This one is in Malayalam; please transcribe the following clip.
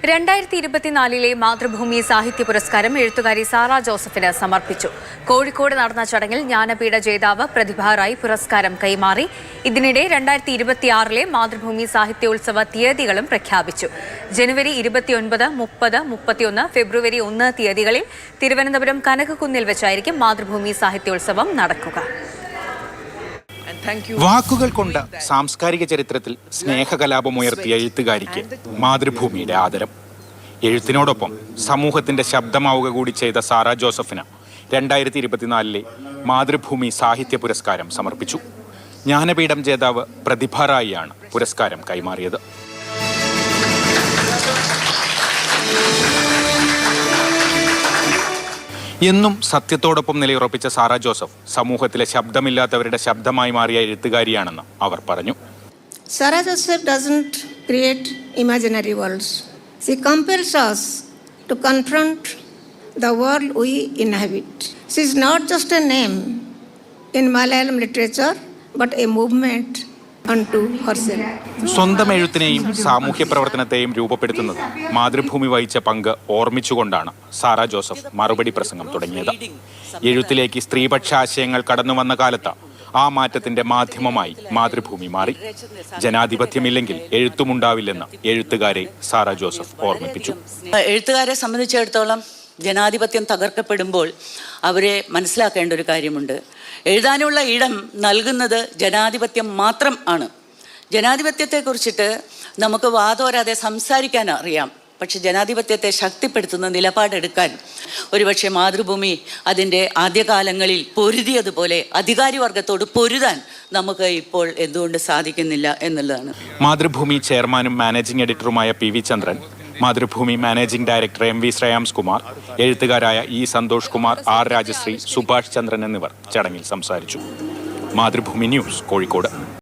2024 മാതൃഭൂമി സാഹിത്യ പുരസ്കാരം എഴുത്തുകാരി സാറ ജോസഫിന് സമർപ്പിച്ചു. കോഴിക്കോട് നടന്ന ചടങ്ങിൽ ജ്ഞാനപീഠ ജേതാവ് പ്രതിഭ റായ് പുരസ്കാരം കൈമാറി. ഇതിനിടെ 2026 മാതൃഭൂമി സാഹിത്യോത്സവ തീയതികളും പ്രഖ്യാപിച്ചു. ജനുവരി 29, 30, 31, ഫെബ്രുവരി 1 തീയതികളിൽ തിരുവനന്തപുരം കനകക്കുന്നിൽ വെച്ചായിരിക്കും മാതൃഭൂമി സാഹിത്യോത്സവം നടക്കുക. വാക്കുകൾ കൊണ്ട് സാംസ്കാരിക ചരിത്രത്തിൽ സ്നേഹകലാപമുയർത്തിയ എഴുത്തുകാരിക്ക് മാതൃഭൂമിയുടെ ആദരം. എഴുത്തിനോടൊപ്പം സമൂഹത്തിന്റെ ശബ്ദമാവുക കൂടി ചെയ്ത സാറ ജോസഫിന് 2024 മാതൃഭൂമി സാഹിത്യ പുരസ്കാരം സമർപ്പിച്ചു. ജ്ഞാനപീഠം ജേതാവ് പ്രതിഭ റായിയാണ് പുരസ്കാരം കൈമാറിയത്. എന്നും സത്യത്തോടൊപ്പം നിലയുറപ്പിച്ച സാറ ജോസഫ് സമൂഹത്തിലെ ശബ്ദമില്ലാത്തവരുടെ ശബ്ദമായി മാറിയ എഴുത്തുകാരിയാണെന്ന് അവർ പറഞ്ഞു. Sarah Joseph doesn't create imaginary worlds. She compels us to confront the world we inhabit. She is not just a name in Malayalam literature, but a movement unto herself. സ്വന്തം എഴുത്തിനെയും സാമൂഹ്യ പ്രവർത്തനത്തെയും രൂപപ്പെടുത്തുന്നത് മാതൃഭൂമി വഹിച്ച പങ്ക് ഓർമ്മിച്ചുകൊണ്ടാണ് സാറ ജോസഫ് മറുപടി പ്രസംഗം തുടങ്ങിയത്. എഴുത്തിലേക്ക് സ്ത്രീപക്ഷ ആശയങ്ങൾ കടന്നു വന്ന കാലത്ത് ആ മാറ്റത്തിന്റെ മാധ്യമമായി മാതൃഭൂമി മാറി. ജനാധിപത്യമില്ലെങ്കിൽ എഴുത്തുമുണ്ടാവില്ലെന്ന് എഴുത്തുകാരെ സാറ ജോസഫ് ഓർമ്മിപ്പിച്ചു. എഴുത്തുകാരെ സംബന്ധിച്ചിടത്തോളം ജനാധിപത്യം തകർക്കപ്പെടുമ്പോൾ അവരെ മനസ്സിലാക്കേണ്ട ഒരു കാര്യമുണ്ട്. എഴുതാനുള്ള ഇടം നൽകുന്നത് ജനാധിപത്യം മാത്രം ആണ്. ജനാധിപത്യത്തെക്കുറിച്ചിട്ട് നമുക്ക് വാതോരാതെ സംസാരിക്കാൻ അറിയാം. പക്ഷെ ജനാധിപത്യത്തെ ശക്തിപ്പെടുത്തുന്ന നിലപാടെടുക്കാൻ ഒരുപക്ഷെ മാതൃഭൂമി അതിൻ്റെ ആദ്യകാലങ്ങളിൽ പൊരുതിയതുപോലെ അധികാരിവർഗത്തോട് പൊരുതാൻ നമുക്ക് ഇപ്പോൾ എന്തുകൊണ്ട് സാധിക്കുന്നില്ല എന്നുള്ളതാണ്. മാതൃഭൂമി ചെയർമാനും മാനേജിംഗ് എഡിറ്ററുമായ PV Chandran, Mathrubhumi managing director MV Shreyams Kumar, എഴുത്തുകാരായ E സന്തോഷ് കുമാർ, R രാജശ്രീ, സുഭാഷ് ചന്ദ്രൻ എന്നിവർ ചടങ്ങിൽ സംസാരിച്ചു. മാതൃഭൂമി ന്യൂസ്, കോഴിക്കോട്.